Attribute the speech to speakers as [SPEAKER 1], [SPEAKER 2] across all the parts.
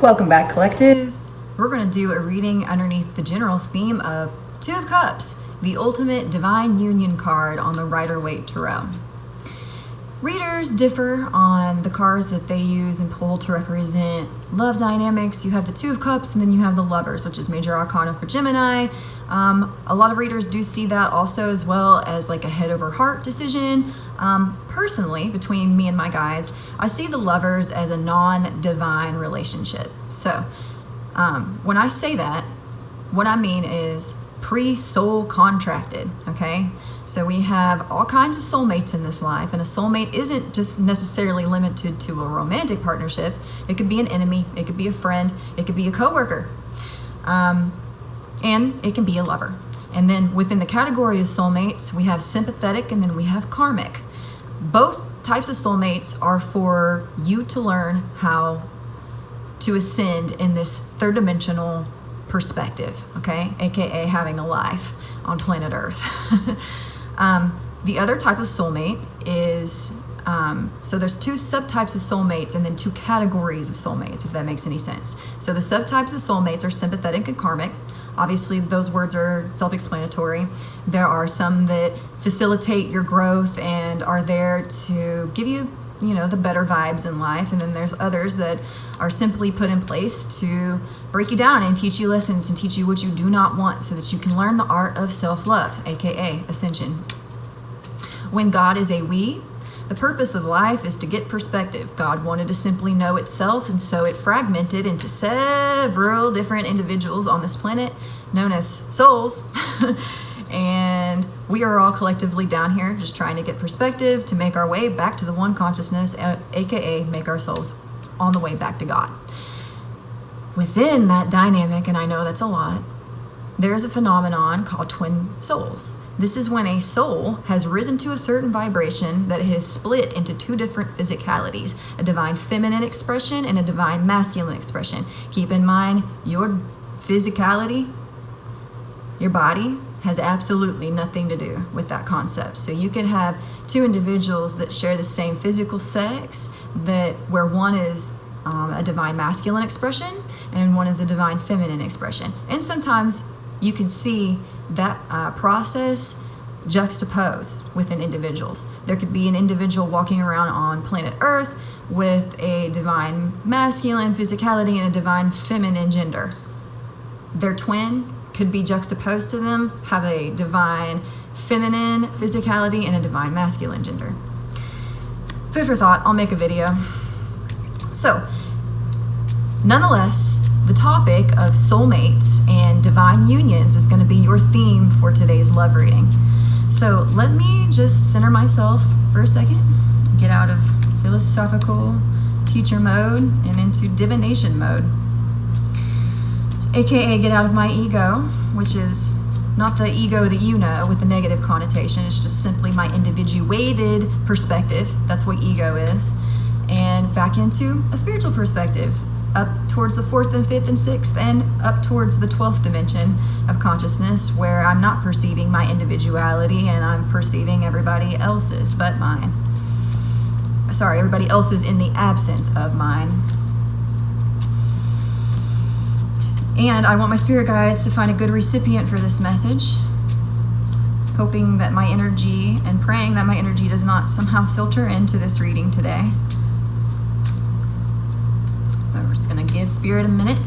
[SPEAKER 1] Welcome back, Collective. We're going to do a reading underneath the general theme of Two of Cups, the ultimate divine union card on the Rider-Waite Tarot. Readers differ on the cards that they use and pull to represent love dynamics. You have the Two of Cups, and then you have the Lovers, which is Major Arcana for Gemini. A lot of readers do see that also as well as like a head over heart decision. Personally, between me and my guides, I see the Lovers as a non-divine relationship. So when I say that, what I mean is pre-soul contracted, okay? So we have all kinds of soulmates in this life, and a soulmate isn't just necessarily limited to a romantic partnership. It could be an enemy, it could be a friend, it could be a coworker, and it can be a lover. And then within the category of soulmates, we have sympathetic and then we have karmic. Both types of soulmates are for you to learn how to ascend in this third dimensional perspective, okay? AKA having a life on planet Earth. The other type of soulmate is, so there's two subtypes of soulmates and then two categories of soulmates, if that makes any sense. So the subtypes of soulmates are sympathetic and karmic. Obviously, those words are self-explanatory. There are some that facilitate your growth and are there to give you, the better vibes in life. And then there's others that are simply put in place to break you down and teach you lessons and teach you what you do not want so that you can learn the art of self-love, aka ascension. When God is a we, the purpose of life is to get perspective. God wanted to simply know itself, and so it fragmented into several different individuals on this planet known as souls. And we are all collectively down here just trying to get perspective to make our way back to the one consciousness, aka make our souls on the way back to God. Within that dynamic, and I know that's a lot, there's a phenomenon called twin souls. This is when a soul has risen to a certain vibration that has split into two different physicalities, a divine feminine expression and a divine masculine expression. Keep in mind, your physicality, your body, has absolutely nothing to do with that concept. So you can have two individuals that share the same physical sex, where one is a divine masculine expression and one is a divine feminine expression. And sometimes you can see that process juxtaposed within individuals. There could be an individual walking around on planet Earth with a divine masculine physicality and a divine feminine gender. Their twin could be juxtaposed to them, have a divine feminine physicality and a divine masculine gender. Food for thought, I'll make a video. So, nonetheless, the topic of soulmates and divine unions is going to be your theme for today's love reading. So let me just center myself for a second, get out of philosophical teacher mode and into divination mode. AKA get out of my ego, which is not the ego that you know with the negative connotation. It's just simply my individuated perspective. That's what ego is. And back into a spiritual perspective, up towards the 4th and 5th and 6th and up towards the 12th dimension of consciousness, where I'm not perceiving my individuality and I'm perceiving everybody else's but mine. Sorry, everybody else's in the absence of mine. And I want my spirit guides to find a good recipient for this message, hoping that my energy and praying that my energy does not somehow filter into this reading today. So we're just going to give spirit a minute.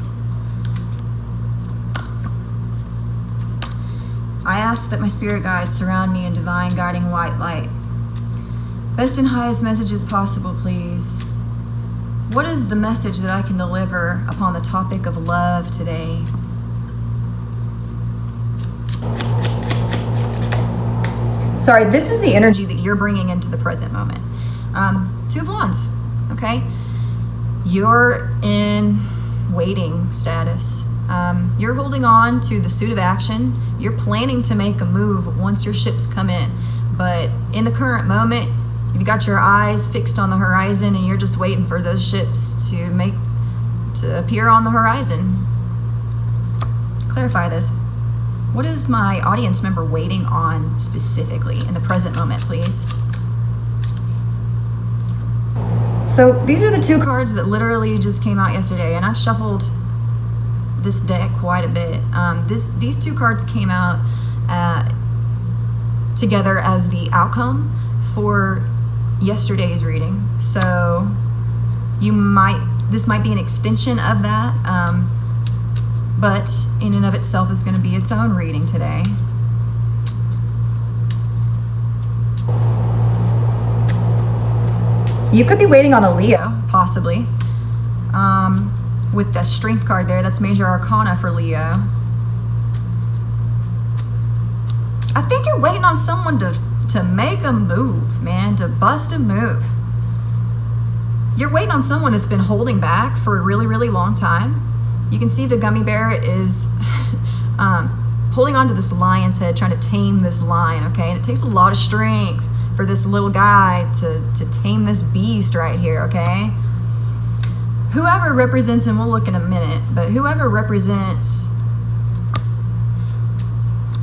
[SPEAKER 1] I ask that my spirit guides surround me in divine guiding white light. Best and highest messages possible, please. What is the message that I can deliver upon the topic of love today? Sorry, this is the energy that you're bringing into the present moment. Two of Wands, okay? You're in waiting status. You're holding on to the suit of action. You're planning to make a move once your ships come in. But in the current moment, you've got your eyes fixed on the horizon and you're just waiting for those ships to appear on the horizon. Clarify this. What is my audience member waiting on specifically in the present moment, please? So these are the two cards that literally just came out yesterday, and I've shuffled this deck quite a bit. These two cards came out together as the outcome for yesterday's reading. So this might be an extension of that, but in and of itself is going to be its own reading today. You could be waiting on a Leo, possibly. With the Strength card there, that's Major Arcana for Leo. I think you're waiting on someone to make a move, man, to bust a move. You're waiting on someone that's been holding back for a really, really long time. You can see the gummy bear is holding on to this lion's head, trying to tame this lion, okay? And it takes a lot of strength for this little guy to tame this beast right here, okay? Whoever represents, and we'll look in a minute, but whoever represents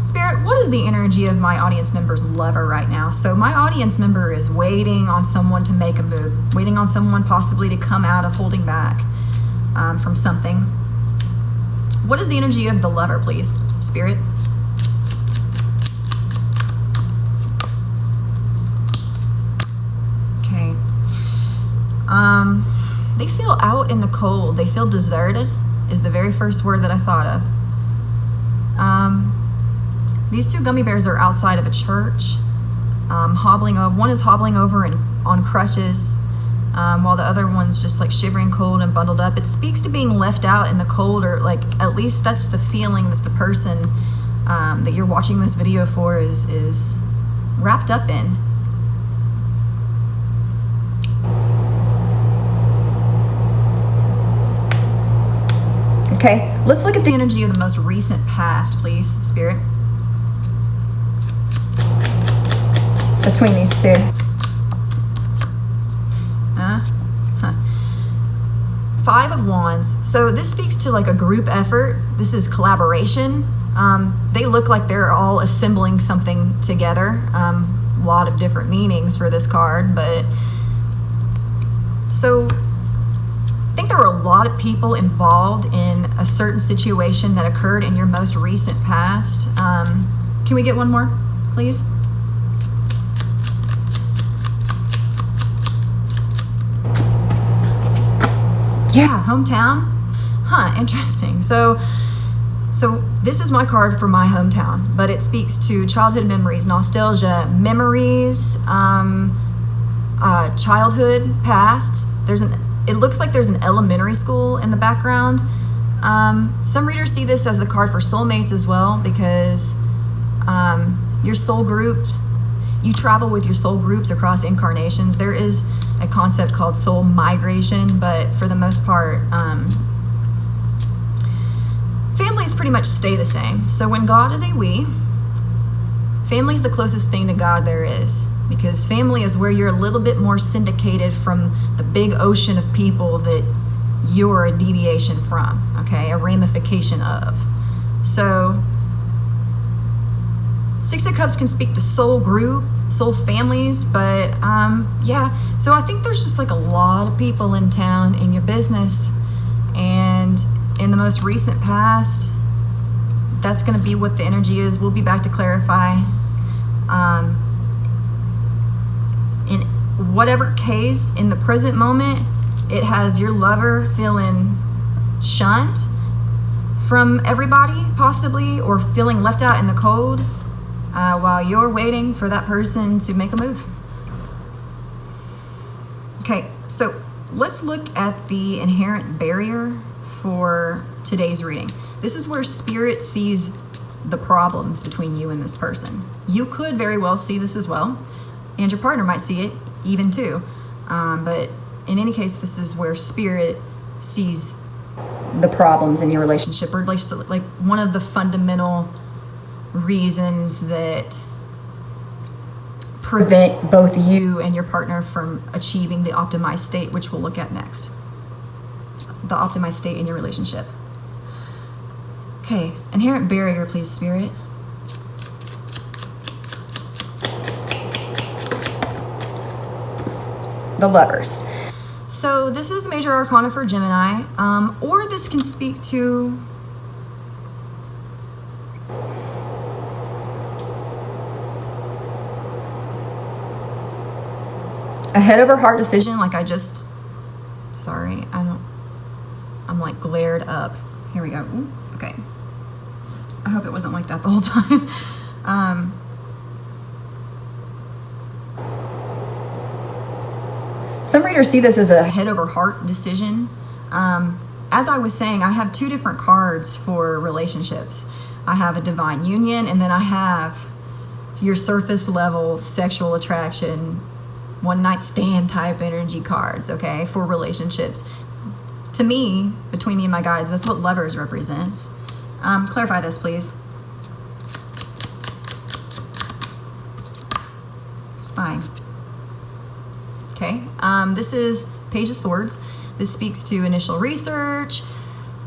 [SPEAKER 1] Spirit, what is the energy of my audience member's lover right now? So my audience member is waiting on someone to make a move, waiting on someone possibly to come out of holding back from something. What is the energy of the lover, please, Spirit? Okay. They feel out in the cold. They feel deserted is the very first word that I thought of. These two gummy bears are outside of a church, hobbling over. One is hobbling over on crutches, while the other one's just like shivering cold and bundled up. It speaks to being left out in the cold, or like at least that's the feeling that the person that you're watching this video for is wrapped up in. Okay, let's look at the energy of the most recent past, please, Spirit. Between these two. Five of Wands. So this speaks to like a group effort. This is collaboration. They look like they're all assembling something together. A lot of different meanings for this card, but so I think there were a lot of people involved in a certain situation that occurred in your most recent past. Can we get one more, please? Yeah, hometown. Huh, interesting. So this is my card for my hometown, but it speaks to childhood memories, nostalgia, memories, childhood, past. It looks like there's an elementary school in the background. Some readers see this as the card for soulmates as well, because your soul groups, you travel with your soul groups across incarnations. There is a concept called soul migration, but for the most part, families pretty much stay the same. So when God is a we, family's the closest thing to God there is, because family is where you're a little bit more syndicated from the big ocean of people that you're a deviation from, okay, a ramification of. So Six of Cups can speak to soul group, soul families, but yeah, so I think there's just like a lot of people in town in your business, and in the most recent past, that's going to be what the energy is. We'll be back to clarify. In whatever case, in the present moment, it has your lover feeling shunned from everybody, possibly, or feeling left out in the cold, while you're waiting for that person to make a move. Okay, so let's look at the inherent barrier for today's reading. This is where Spirit sees the problems between you and this person. You could very well see this as well, and your partner might see it even too. But in any case, this is where Spirit sees the problems in your relationship, or like one of the fundamental reasons that prevent both you and your partner from achieving the optimized state, which we'll look at next. The optimized state in your relationship. Okay, inherent barrier, please, Spirit. The Lovers. So this is the major arcana for Gemini, or this can speak to a head over heart decision. Like I'm like glared up. Here we go. Ooh, okay. I hope it wasn't like that the whole time. Some readers see this as a head over heart decision. As I was saying, I have two different cards for relationships. I have a divine union, and then I have your surface level sexual attraction, one night stand type energy cards, okay, for relationships. To me, between me and my guides, that's what lovers represents. Clarify this, please. Spy. Okay, this is Page of Swords. This speaks to initial research,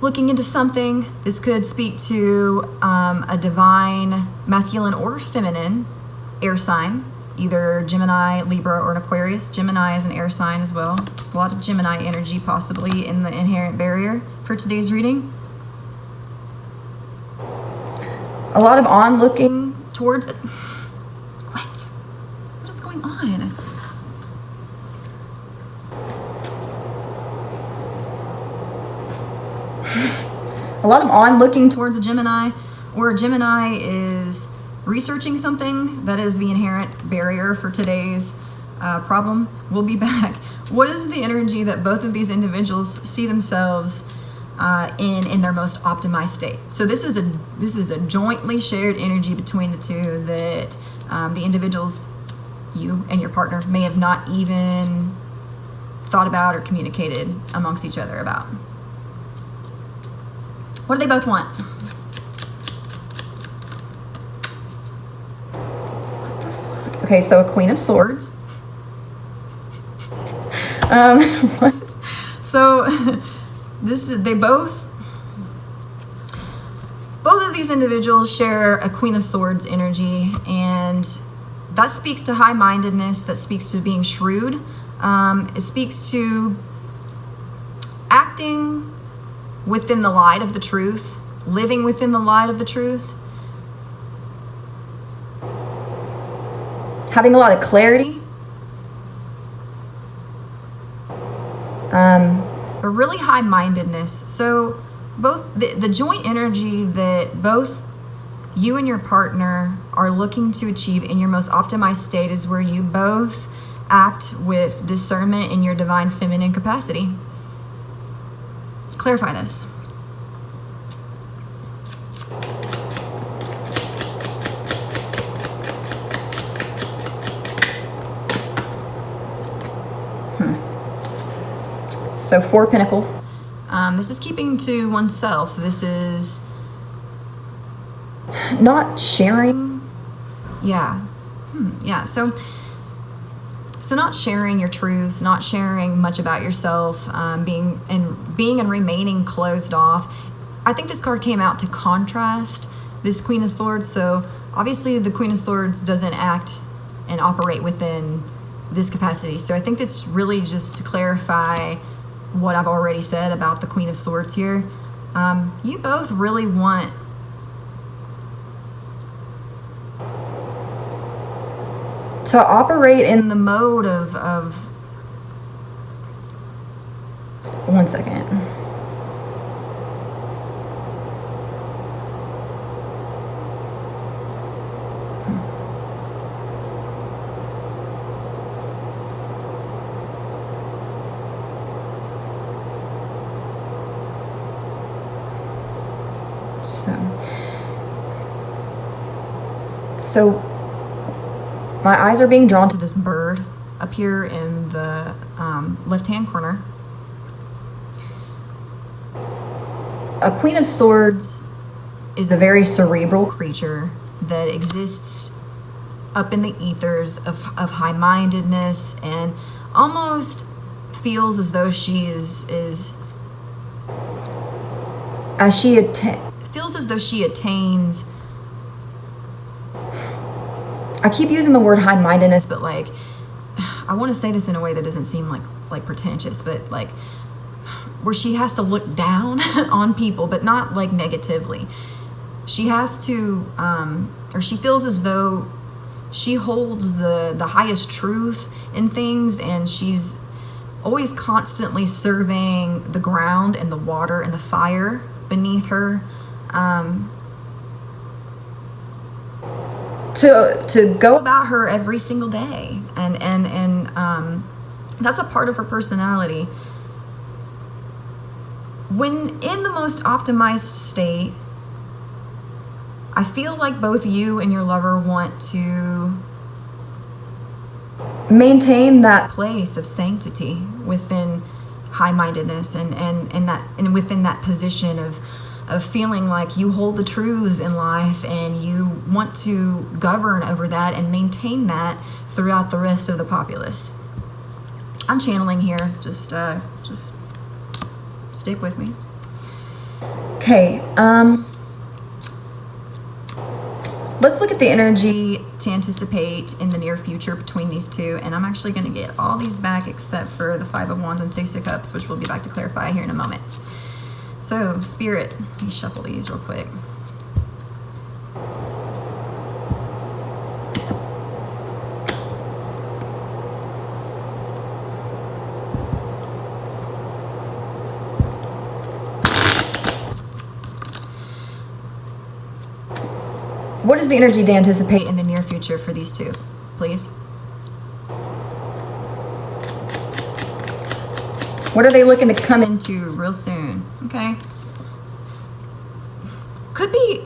[SPEAKER 1] looking into something. This could speak to a divine masculine or feminine air sign, either Gemini, Libra, or an Aquarius. Gemini is an air sign as well. There's a lot of Gemini energy possibly in the inherent barrier for today's reading. A lot of onlooking towards it. What is going on? A lot of onlooking towards a Gemini, or a Gemini is researching something. That is the inherent barrier for today's problem. We'll be back. What is the energy that both of these individuals see themselves in their most optimized state? So this is a jointly shared energy between the two that the individuals, you and your partner, may have not even thought about or communicated amongst each other about. What do they both want? What the fuck? Okay, so a Queen of Swords. What? So both of these individuals share a Queen of Swords energy, and that speaks to high-mindedness, that speaks to being shrewd. It speaks to acting within the light of the truth, living within the light of the truth, having a lot of clarity, but really high-mindedness. So both the joint energy that both you and your partner are looking to achieve in your most optimized state is where you both act with discernment in your divine feminine capacity. Clarify this. So 4 Pentacles. This is keeping to oneself. This is not sharing. Yeah. Yeah. So not sharing your truths, not sharing much about yourself, being and remaining closed off. I think this card came out to contrast this Queen of Swords. So obviously the Queen of Swords doesn't act and operate within this capacity. So I think that's really just to clarify what I've already said about the Queen of Swords here. You both really want to operate in the mode of one second. So my eyes are being drawn to this bird up here in the left-hand corner. A Queen of Swords is a very cerebral creature that exists up in the ethers of high-mindedness, and almost feels as though she feels as though she attains. I keep using the word high-mindedness, but like, I want to say this in a way that doesn't seem like not like pretentious, but like where she has to look down on people, but not like negatively. She has to, or she feels as though she holds the highest truth in things, and she's always constantly serving the ground and the water and the fire beneath her, to go about her every single day, and that's a part of her personality. When in the most optimized state, I feel like both you and your lover want to maintain that place of sanctity within high-mindedness, and within that position of feeling like you hold the truths in life, and you want to govern over that and maintain that throughout the rest of the populace. I'm channeling here. Just stick with me. Okay. Let's look at the energy to anticipate in the near future between these two. And I'm actually going to get all these back except for the Five of Wands and Six of Cups, which we'll be back to clarify here in a moment. So, Spirit, let me shuffle these real quick. What is the energy to anticipate in the near future for these two, please? What are they looking to come into real soon? Okay. Could be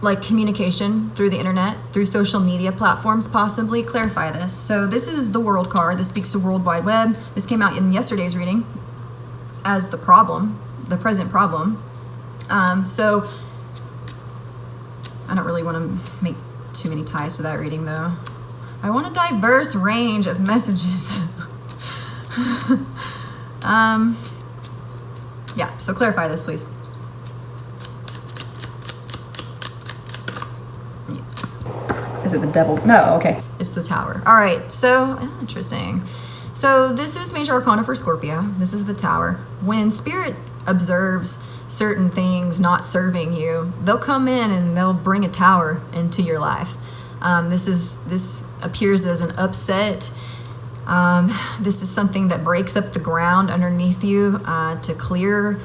[SPEAKER 1] like communication through the internet, through social media platforms, possibly. Clarify this. So this is the World card. This speaks to World Wide Web. This came out in yesterday's reading as the problem, the present problem. So I don't really want to make too many ties to that reading, though. I want a diverse range of messages. Yeah, so clarify this, please. Is it the devil? No, okay. It's the Tower. All right, so interesting. So this is Major Arcana for Scorpio. This is the Tower. When Spirit observes certain things not serving you, they'll come in and they'll bring a tower into your life. This appears as an upset. This is something that breaks up the ground underneath you, to clear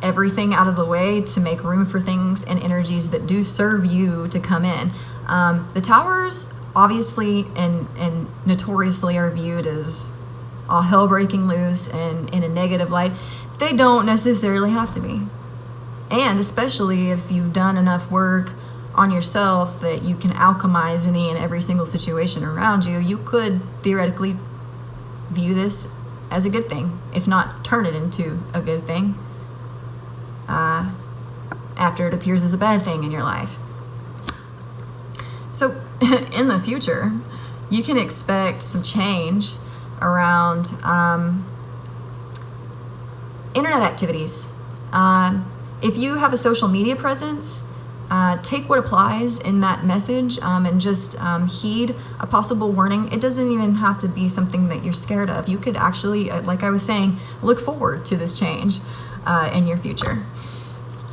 [SPEAKER 1] everything out of the way, to make room for things and energies that do serve you to come in. The towers obviously and notoriously are viewed as all hell breaking loose and in a negative light. They don't necessarily have to be. And especially if you've done enough work on yourself that you can alchemize any and every single situation around you, you could theoretically view this as a good thing, if not turn it into a good thing, after it appears as a bad thing in your life. So in the future, you can expect some change around internet activities. If you have a social media presence, take what applies in that message, and just heed a possible warning. It doesn't even have to be something that you're scared of. You could actually, like I was saying, look forward to this change in your future.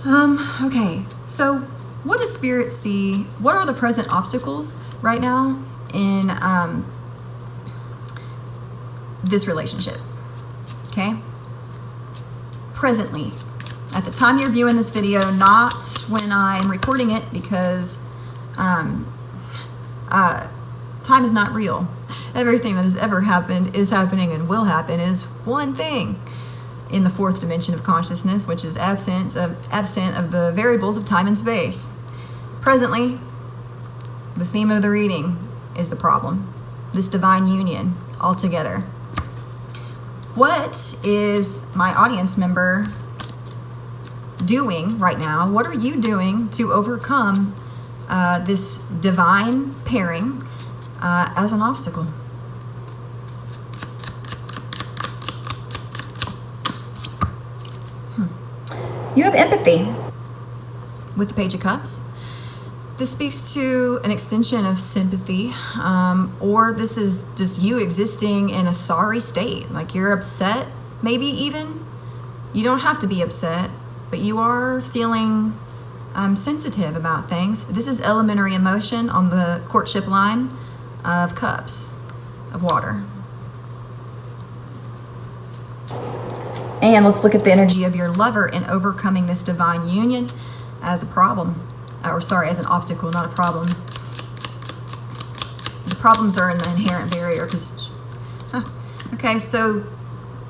[SPEAKER 1] Okay, so what does Spirit see? What are the present obstacles right now in this relationship? Okay, presently. At the time you're viewing this video, not when I'm recording it, because time is not real. Everything that has ever happened, is happening, and will happen is one thing in the fourth dimension of consciousness, which is absent of the variables of time and space. Presently, the theme of the reading is the problem, this divine union altogether. What is my audience member doing right now? What are you doing to overcome this divine pairing as an obstacle? You have empathy with the Page of Cups. This speaks to an extension of sympathy, or this is just you existing in a sorry state. Like you're upset, maybe even. You don't have to be upset, but you are feeling sensitive about things. This is elementary emotion on the courtship line of cups of water. And let's look at the energy of your lover in overcoming this divine union as a problem. As an obstacle, not a problem. The problems are in the inherent barrier. Okay, so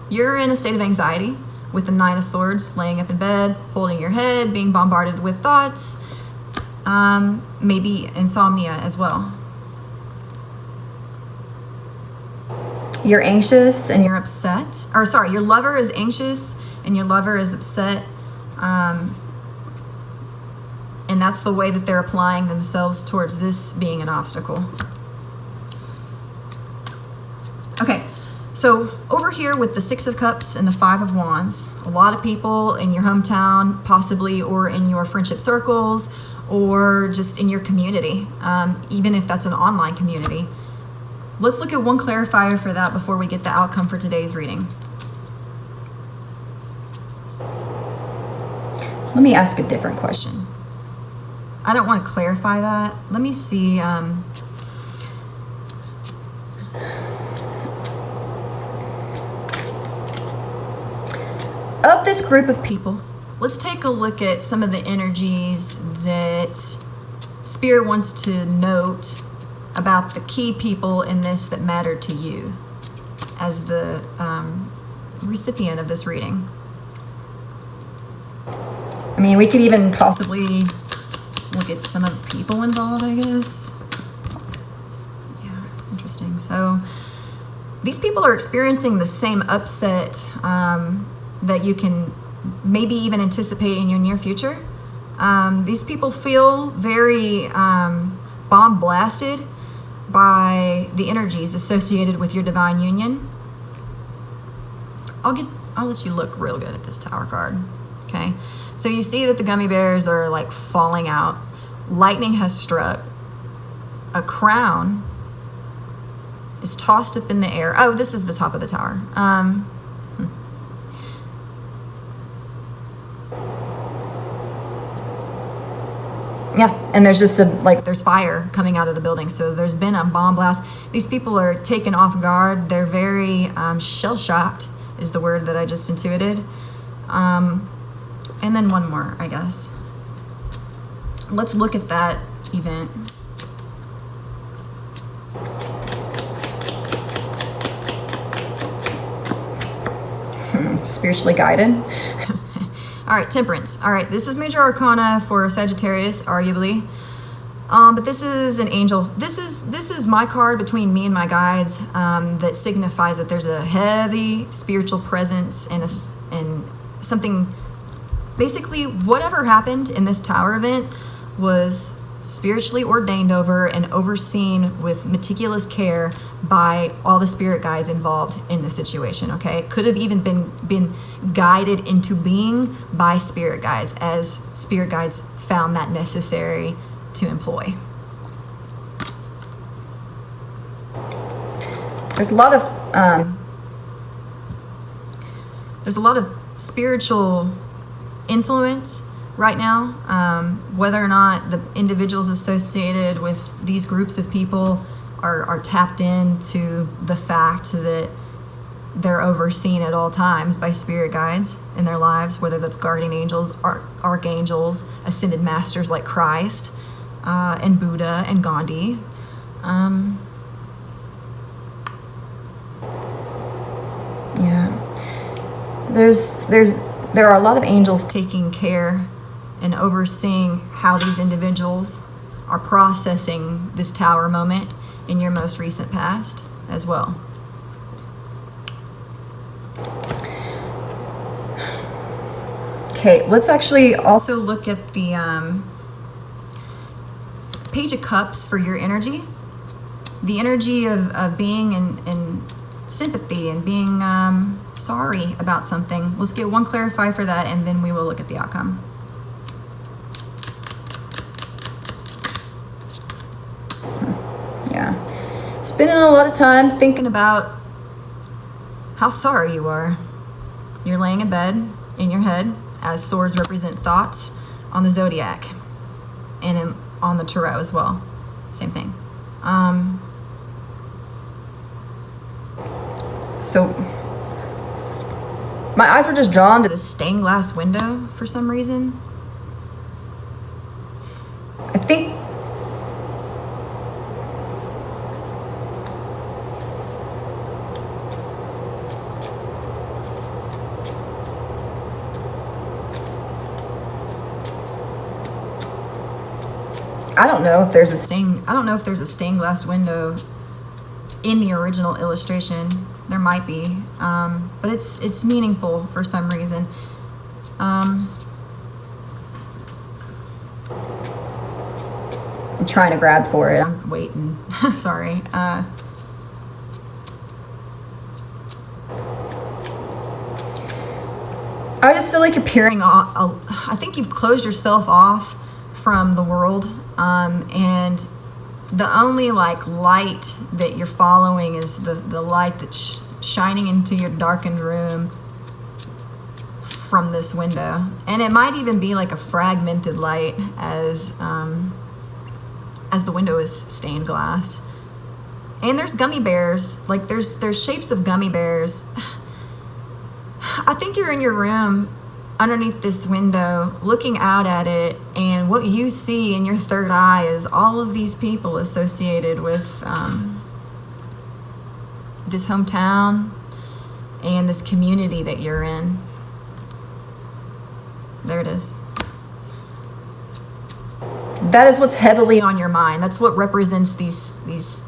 [SPEAKER 1] you're in a state of anxiety with the Nine of Swords, laying up in bed, holding your head, being bombarded with thoughts, maybe insomnia as well. You're anxious and you're upset. Your lover is anxious and your lover is upset. And that's the way that they're applying themselves towards this being an obstacle. Okay, so over here with the Six of Cups and the Five of Wands, a lot of people in your hometown, possibly, or in your friendship circles, or just in your community, even if that's an online community. Let's look at one clarifier for that before we get the outcome for today's reading. Let me ask a different question. I don't want to clarify that. Let me see. Of this group of people, let's take a look at some of the energies that Spirit wants to note about the key people in this that matter to you as the recipient of this reading. I mean, we could even possibly look at some of the people involved, I guess. Yeah, interesting. So these people are experiencing the same upset that you can maybe even anticipate in your near future. These people feel very bomb blasted by the energies associated with your divine union. I'll let you look real good at this Tower card. Okay, so you see that the gummy bears are like falling out. Lightning has struck. A crown is tossed up in the air. Oh, this is the top of the tower. Yeah, and there's just there's fire coming out of the building. So there's been a bomb blast. These people are taken off guard. They're very shell-shocked is the word that I just intuited. And then one more, I guess. Let's look at that event. Spiritually guided. All right, Temperance. All right, this is Major Arcana for Sagittarius, arguably. But this is an angel. This is my card between me and my guides that signifies that there's a heavy spiritual presence and something. Basically, whatever happened in this tower event was spiritually ordained over and overseen with meticulous care by all the spirit guides involved in the situation, okay? It could have even been guided into being by spirit guides, as spirit guides found that necessary to employ. There's a lot of spiritual influence right now, whether or not the individuals associated with these groups of people are tapped into the fact that they're overseen at all times by spirit guides in their lives, whether that's guardian angels, archangels, ascended masters like Christ, and Buddha and Gandhi. There are a lot of angels taking care and overseeing how these individuals are processing this tower moment in your most recent past as well. Okay, let's actually also look at the Page of Cups for your energy. The energy of being in sympathy and being sorry about something. Let's get one clarify for that, and then we will look at the outcome. spending a lot of time thinking about how sorry you are. You're laying in bed in your head, as swords represent thoughts on the zodiac and on the tarot as well. Same thing. So my eyes were just drawn to this stained glass window for some reason. I think I don't know if there's a stained glass window in the original illustration. There might be, but it's meaningful for some reason. I'm trying to grab for it. I'm waiting. Sorry. I just feel like you're peering off. I think you've closed yourself off from the world, and the only light that you're following is the light that's shining into your darkened room from this window. And it might even be like a fragmented light as the window is stained glass. And there's gummy bears. Like there's shapes of gummy bears. I think you're in your room underneath this window looking out at it, and what you see in your third eye is all of these people associated with this hometown and this community that you're in. There it is. That is what's heavily on your mind. That's what represents these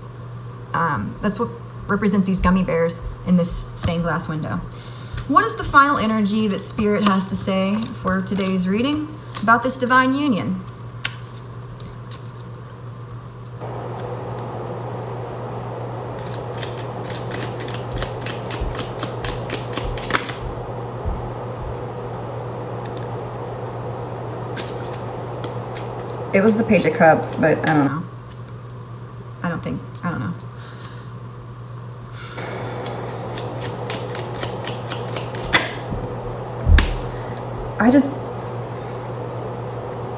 [SPEAKER 1] gummy bears in this stained glass window. What is the final energy that Spirit has to say for today's reading about this divine union? It was the Page of Cups, but I don't know. I don't know.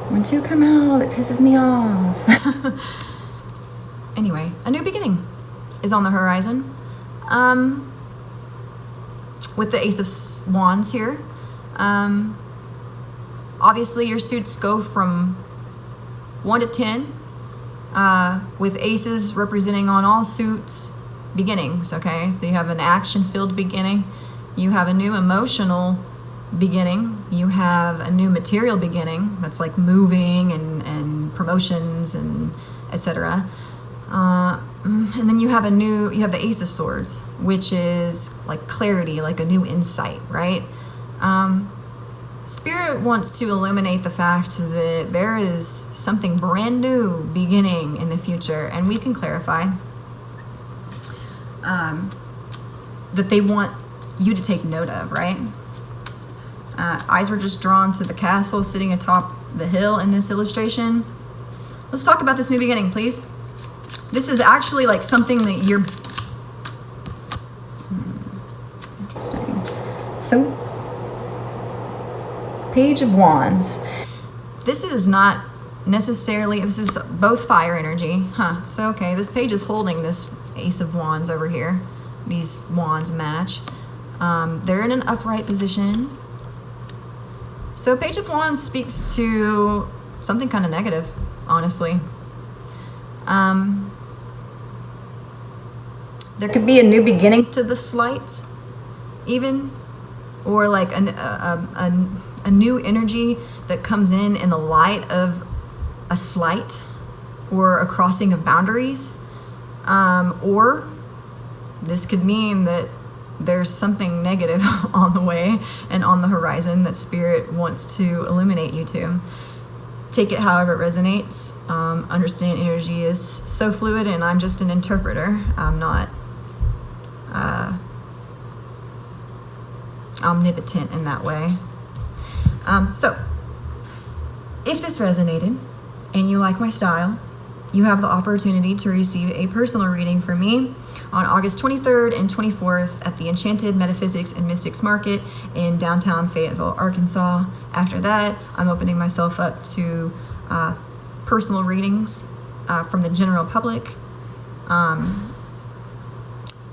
[SPEAKER 1] When two come out, it pisses me off. Anyway, a new beginning is on the horizon. With the Ace of Wands here. Obviously, your suits go from 1 to 10, with aces representing on all suits beginnings, okay? So you have an action-filled beginning. You have a new emotional beginning. You have a new material beginning. That's like moving and promotions and etc. And then you have the Ace of Swords, which is like clarity, like a new insight, right? Spirit wants to illuminate the fact that there is something brand new beginning in the future, and we can clarify that they want you to take note of, right? Eyes were just drawn to the castle sitting atop the hill in this illustration. Let's talk about this new beginning, please. This is actually like something that you're... Interesting. So, Page of Wands. This is not necessarily... This is both fire energy. So, okay, this page is holding this Ace of Wands over here. These wands match. They're in an upright position. So Page of Wands speaks to something kind of negative, honestly. There could be a new beginning to the slight, even, or like a new energy that comes in the light of a slight or a crossing of boundaries. Or this could mean that there's something negative on the way and on the horizon that Spirit wants to illuminate you to. Take it however it resonates. Understand energy is so fluid, and I'm just an interpreter. I'm not omnipotent in that way. So, if this resonated and you like my style, you have the opportunity to receive a personal reading from me on August 23rd and 24th at the Enchanted Metaphysics and Mystics Market in downtown Fayetteville, Arkansas. After that, I'm opening myself up to personal readings from the general public,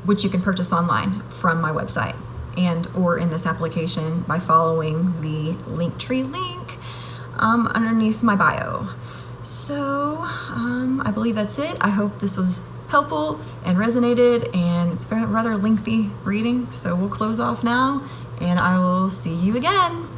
[SPEAKER 1] which you can purchase online from my website and or in this application by following the Linktree link underneath my bio. So I believe that's it. I hope this was helpful and resonated, and it's a rather lengthy reading, so we'll close off now, and I will see you again.